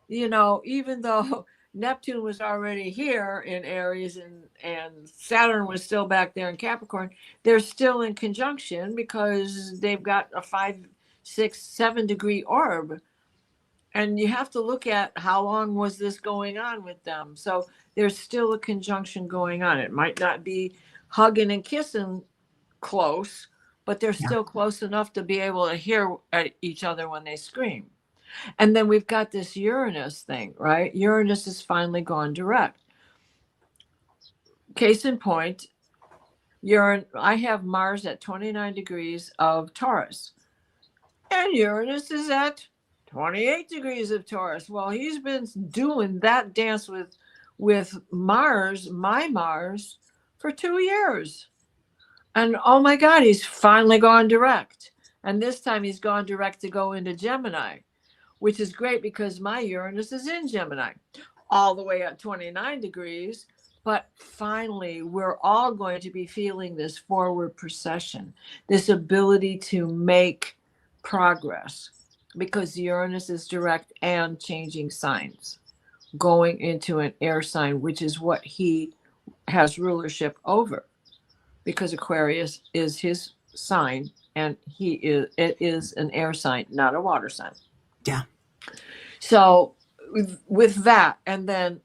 even though Neptune was already here in Aries and Saturn was still back there in Capricorn, they're still in conjunction because they've got a 5, 6, 7 degree orb. And you have to look at how long was this going on with them. So there's still a conjunction going on. It might not be hugging and kissing close, but they're still close enough to be able to hear each other when they scream. And then we've got this Uranus thing, right? Uranus has finally gone direct. Case in point, I have Mars at 29 degrees of Taurus, and Uranus is at 28 degrees of Taurus. Well, he's been doing that dance with Mars, my Mars, for 2 years. And oh my God, he's finally gone direct. And this time he's gone direct to go into Gemini, which is great because my Uranus is in Gemini, all the way at 29 degrees. But finally, we're all going to be feeling this forward procession, this ability to make progress, because Uranus is direct and changing signs, going into an air sign, which is what he has rulership over, because Aquarius is his sign, and it is an air sign, not a water sign. Yeah. So with that, and then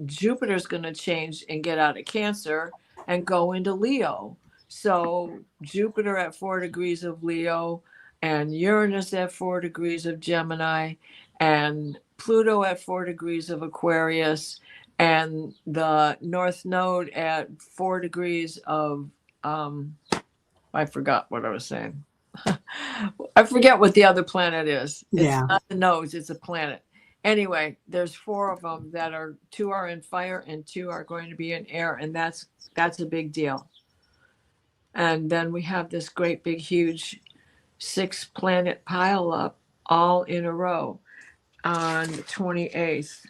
Jupiter's going to change and get out of Cancer and go into Leo. So Jupiter at 4 degrees of Leo, and Uranus at 4 degrees of Gemini, and Pluto at 4 degrees of Aquarius, and the North Node at 4 degrees of I forgot what I was saying. I forget what the other planet is. It's not the nodes, it's a planet. Anyway, there's 4 of them that are 2 are in fire and 2 are going to be in air, and that's a big deal. And then we have this great big huge 6 planet pile up all in a row on the 28th.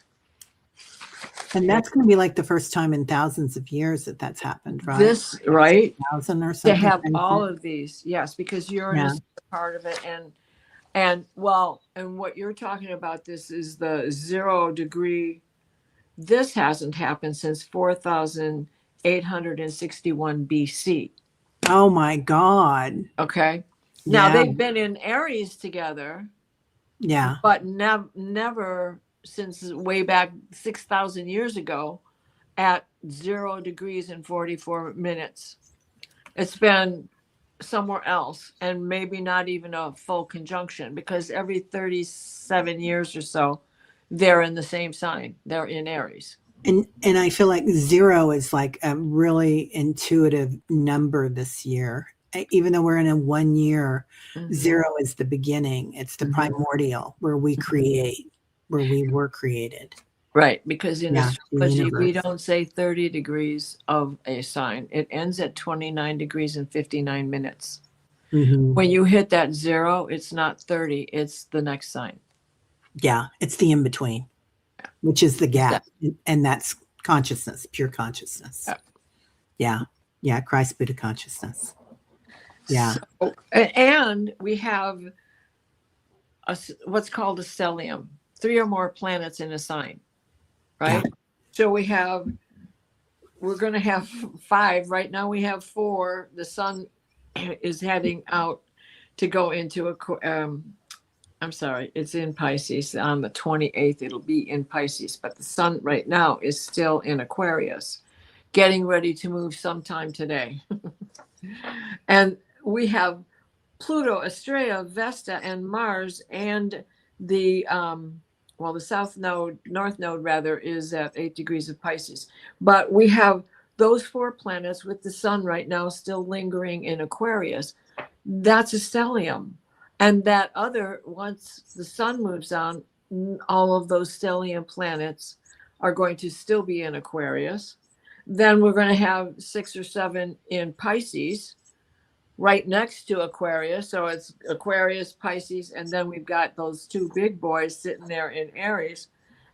And that's going to be like the first time in thousands of years that that's happened, right? This, right? 1,000 or something. To have all of these, yes, because Uranus is a part of it. And what you're talking about, this is the 0 degree. This hasn't happened since 4,861 BC. Oh my God. Okay. Now they've been in Aries together. Yeah. But never since way back 6,000 years ago at 0 degrees and 44 minutes. It's been somewhere else, and maybe not even a full conjunction, because every 37 years or so, they're in the same sign. They're in Aries. And I feel like 0 is like a really intuitive number this year. Even though we're in a 1 year, 0 is the beginning. It's the primordial, where we create, where we were created. Right, because in astrology, we don't say 30 degrees of a sign. It ends at 29 degrees and 59 minutes. Mm-hmm. When you hit that 0, it's not 30, it's the next sign. Yeah, it's the in-between, which is the gap. And that's consciousness, pure consciousness. Yeah, Christ Buddha consciousness. Yeah. So, and we have what's called a stellium, 3 or more planets in a sign, right? Yeah. So we're going to have 5. Right now we have 4. The sun is heading out to go into it's in Pisces. On the 28th, it'll be in Pisces, but the sun right now is still in Aquarius, getting ready to move sometime today. And we have Pluto, Astrea, Vesta, and Mars, and the south node, north node rather, is at 8 degrees of Pisces. But we have those 4 planets with the sun right now still lingering in Aquarius. That's a stellium. And that other, once the sun moves on, all of those stellium planets are going to still be in Aquarius. Then we're going to have 6 or 7 in Pisces, right next to Aquarius. So it's Aquarius, Pisces, and then we've got those 2 big boys sitting there in Aries,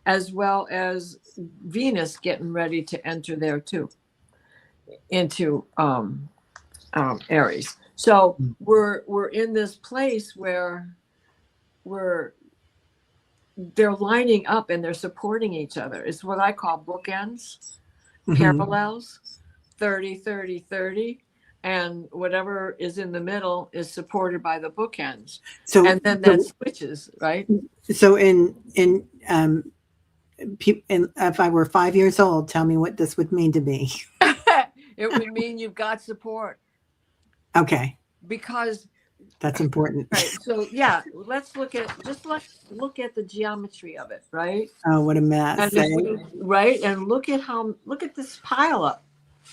as well as Venus getting ready to enter there too, into Aries. So we're in this place where they're lining up and they're supporting each other. It's what I call bookends, parallels, 30, 30, 30. And whatever is in the middle is supported by the bookends. So, and then that switches, right? So if I were 5 years old, tell me what this would mean to me. It would mean you've got support. Okay. Because that's important. Right. So let's look at the geometry of it, right? Oh, what a mess. Right. And look at this pile up.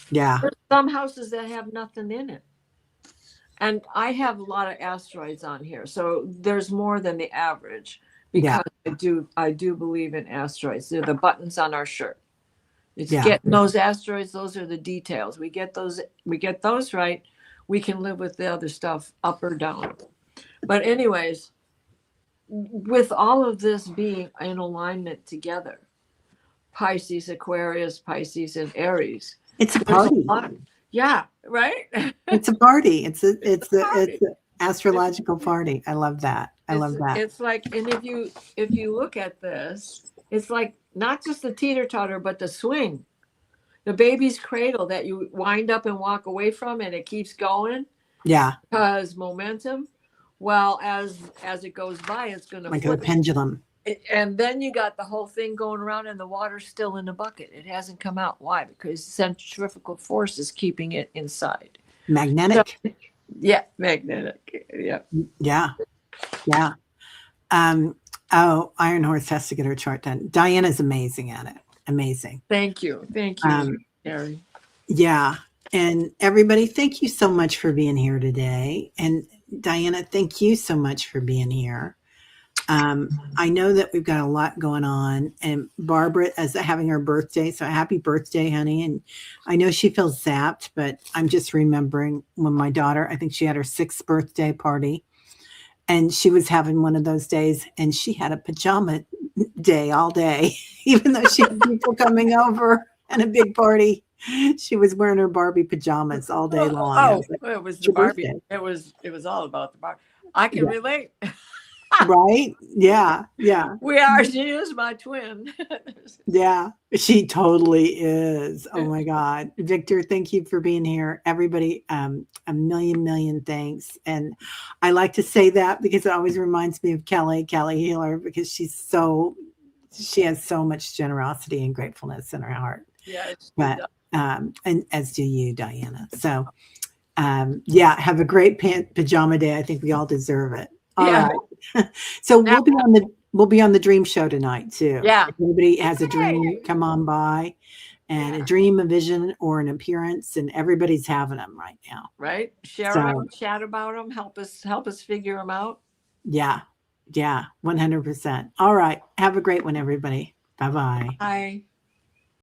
Yeah. There's some houses that have nothing in it. And I have a lot of asteroids on here. So there's more than the average, because I do believe in asteroids. They're the buttons on our shirt. It's Yeah. getting those asteroids. Those are the details. We get those right. We can live with the other stuff up or down. But anyways, with all of this being in alignment together, Pisces, Aquarius, Pisces, and Aries. It's a There's party. yeah, right? It's a party. It's Party. an astrological party. I love that. I love that. It's like, and if you look at this, it's like not just the teeter-totter, but the swing. The baby's cradle that you wind up and walk away from, and it keeps going. Yeah. Because momentum. Well, as it goes by, it's going to Like a flip. pendulum. And then you got the whole thing going around, and the water's still in the bucket. It hasn't come out. Why? Because centrifugal force is keeping it inside. Magnetic. So, yeah, magnetic. Yeah. Yeah. Yeah. Iron Horse has to get her chart done. Diana's amazing at it. Amazing. Thank you, Teri. Yeah. And everybody, thank you so much for being here today. And Diana, thank you so much for being here. I know that we've got a lot going on, and Barbara is having her birthday. So happy birthday, honey. And I know she feels zapped, but I'm just remembering when my daughter, I think she had her 6th birthday party, and she was having one of those days, and she had a pajama day all day, even though she had people coming over and a big party. She was wearing her Barbie pajamas all day long. Oh, like, it was the Barbie. It was all about the Barbie. I can relate. Right? Yeah. Yeah. She is my twin. Yeah, she totally is. Oh my God. Victor, thank you for being here. Everybody, a million thanks. And I like to say that because it always reminds me of Kelly Healer, because she has so much generosity and gratefulness in her heart. Yeah. But and as do you, Diana. So yeah, have a great pajama day. I think we all deserve it. All right. So we'll be on the dream show tonight too. Yeah. If anybody has a dream, come on by, and a dream, a vision, or an appearance, and everybody's having them right now. Right. Share them, chat about them, help us figure them out. Yeah. Yeah. 100%. All right. Have a great one, everybody. Bye-bye. Bye.